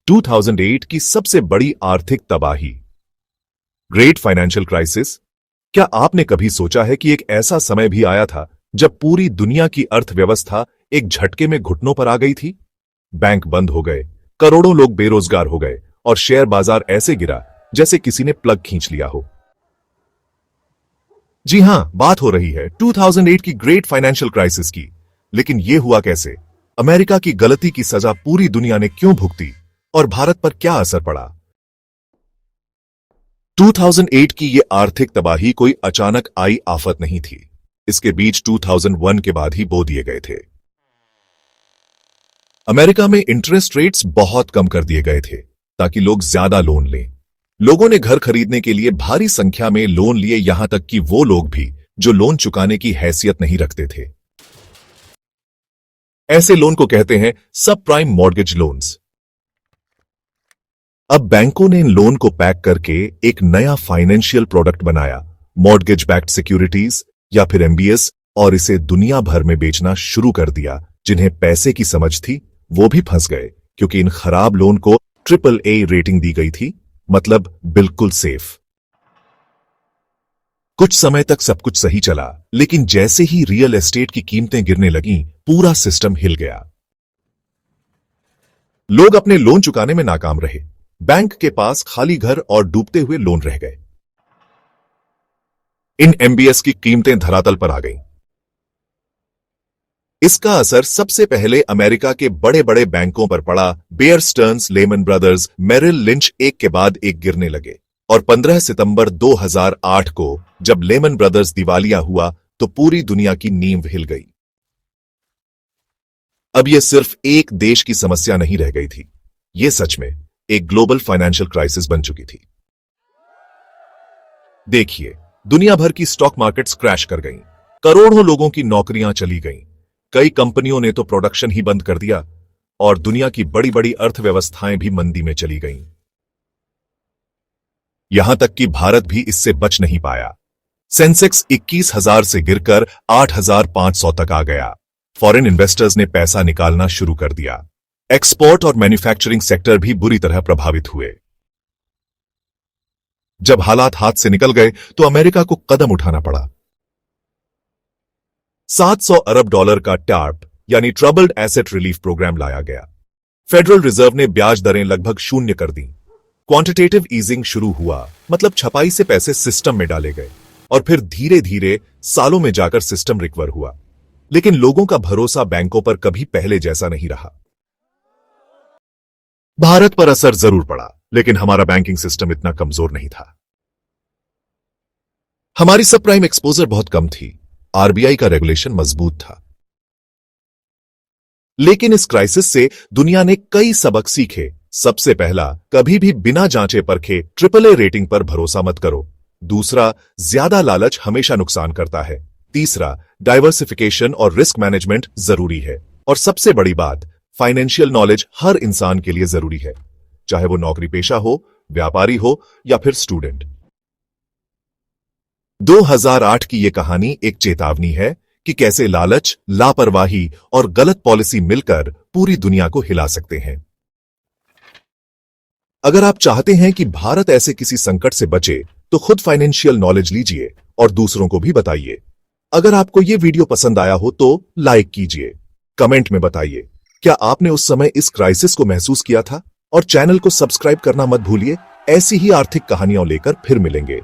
2008 की सबसे बड़ी आर्थिक तबाही, ग्रेट फाइनेंशियल क्राइसिस। क्या आपने कभी सोचा है कि एक ऐसा समय भी आया था जब पूरी दुनिया की अर्थव्यवस्था एक झटके में घुटनों पर आ गई थी? बैंक बंद हो गए, करोड़ों लोग बेरोजगार हो गए और शेयर बाजार ऐसे गिरा जैसे किसी ने प्लग खींच लिया हो। जी हां, बात हो रही है 2008 की ग्रेट फाइनेंशियल क्राइसिस की। लेकिन यह हुआ कैसे? अमेरिका की गलती की सजा पूरी दुनिया ने क्यों भुगती और भारत पर क्या असर पड़ा? 2008 की यह आर्थिक तबाही कोई अचानक आई आफत नहीं थी। इसके बीज 2001 के बाद ही बो दिए गए थे। अमेरिका में इंटरेस्ट रेट्स बहुत कम कर दिए गए थे ताकि लोग ज्यादा लोन लें। लोगों ने घर खरीदने के लिए भारी संख्या में लोन लिए, यहां तक कि वो लोग भी जो लोन चुकाने की हैसियत नहीं रखते थे। ऐसे लोन को कहते हैं सब प्राइम मॉर्गेज लोन्स। अब बैंकों ने इन लोन को पैक करके एक नया फाइनेंशियल प्रोडक्ट बनाया, मॉर्गेज बैक्ड सिक्योरिटीज या फिर एमबीएस, और इसे दुनिया भर में बेचना शुरू कर दिया। जिन्हें पैसे की समझ थी वो भी फंस गए, क्योंकि इन खराब लोन को AAA रेटिंग दी गई थी, मतलब बिल्कुल सेफ। कुछ समय तक सब कुछ सही चला, लेकिन जैसे ही रियल एस्टेट की कीमतें गिरने लगीं, पूरा सिस्टम हिल गया। लोग अपने लोन चुकाने में नाकाम रहे, बैंक के पास खाली घर और डूबते हुए लोन रह गए। इन एमबीएस की कीमतें धरातल पर आ गईं। इसका असर सबसे पहले अमेरिका के बड़े बड़े बैंकों पर पड़ा। Bear Stearns, Lehman Brothers, Merrill Lynch एक के बाद एक गिरने लगे, और 15 सितंबर 2008 को जब लेमन ब्रदर्स दिवालिया हुआ तो पूरी दुनिया की नींव हिल गई। अब यह सिर्फ एक देश की समस्या नहीं रह गई थी, यह सच में एक ग्लोबल फाइनेंशियल क्राइसिस बन चुकी थी। देखिए, दुनिया भर की स्टॉक मार्केट्स क्रैश कर गईं, करोड़ों लोगों की नौकरियां चली गईं, कई कंपनियों ने तो प्रोडक्शन ही बंद कर दिया, और दुनिया की बड़ी बड़ी अर्थव्यवस्थाएं भी मंदी में चली गईं। यहां तक कि भारत भी इससे बच नहीं पाया। सेंसेक्स 21,000 से गिरकर 8,500 तक आ गया। फॉरेन इन्वेस्टर्स ने पैसा निकालना शुरू कर दिया। एक्सपोर्ट और मैन्युफैक्चरिंग सेक्टर भी बुरी तरह प्रभावित हुए। जब हालात हाथ से निकल गए तो अमेरिका को कदम उठाना पड़ा। $700 अरब का टार्प यानी ट्रबल्ड एसेट रिलीफ प्रोग्राम लाया गया। फेडरल रिजर्व ने ब्याज दरें लगभग शून्य कर दी। क्वांटिटेटिव ईजिंग शुरू हुआ, मतलब छपाई से पैसे सिस्टम में डाले गए, और फिर धीरे धीरे सालों में जाकर सिस्टम रिकवर हुआ। लेकिन लोगों का भरोसा बैंकों पर कभी पहले जैसा नहीं रहा। भारत पर असर जरूर पड़ा, लेकिन हमारा बैंकिंग सिस्टम इतना कमजोर नहीं था। हमारी सब प्राइम एक्सपोजर बहुत कम थी, आरबीआई का रेगुलेशन मजबूत था। लेकिन इस क्राइसिस से दुनिया ने कई सबक सीखे। सबसे पहला, कभी भी बिना जांचे परखे AAA रेटिंग पर भरोसा मत करो। दूसरा, ज्यादा लालच हमेशा नुकसान करता है। तीसरा, डाइवर्सिफिकेशन और रिस्क मैनेजमेंट जरूरी है। और सबसे बड़ी बात, फाइनेंशियल नॉलेज हर इंसान के लिए जरूरी है, चाहे वो नौकरी पेशा हो, व्यापारी हो या फिर स्टूडेंट। 2008 की यह कहानी एक चेतावनी है कि कैसे लालच, लापरवाही और गलत पॉलिसी मिलकर पूरी दुनिया को हिला सकते हैं। अगर आप चाहते हैं कि भारत ऐसे किसी संकट से बचे, तो खुद फाइनेंशियल नॉलेज लीजिए और दूसरों को भी बताइए। अगर आपको यह वीडियो पसंद आया हो तो लाइक कीजिए, कमेंट में बताइए क्या आपने उस समय इस क्राइसिस को महसूस किया था, और चैनल को सब्सक्राइब करना मत भूलिए। ऐसी ही आर्थिक कहानियां लेकर फिर मिलेंगे।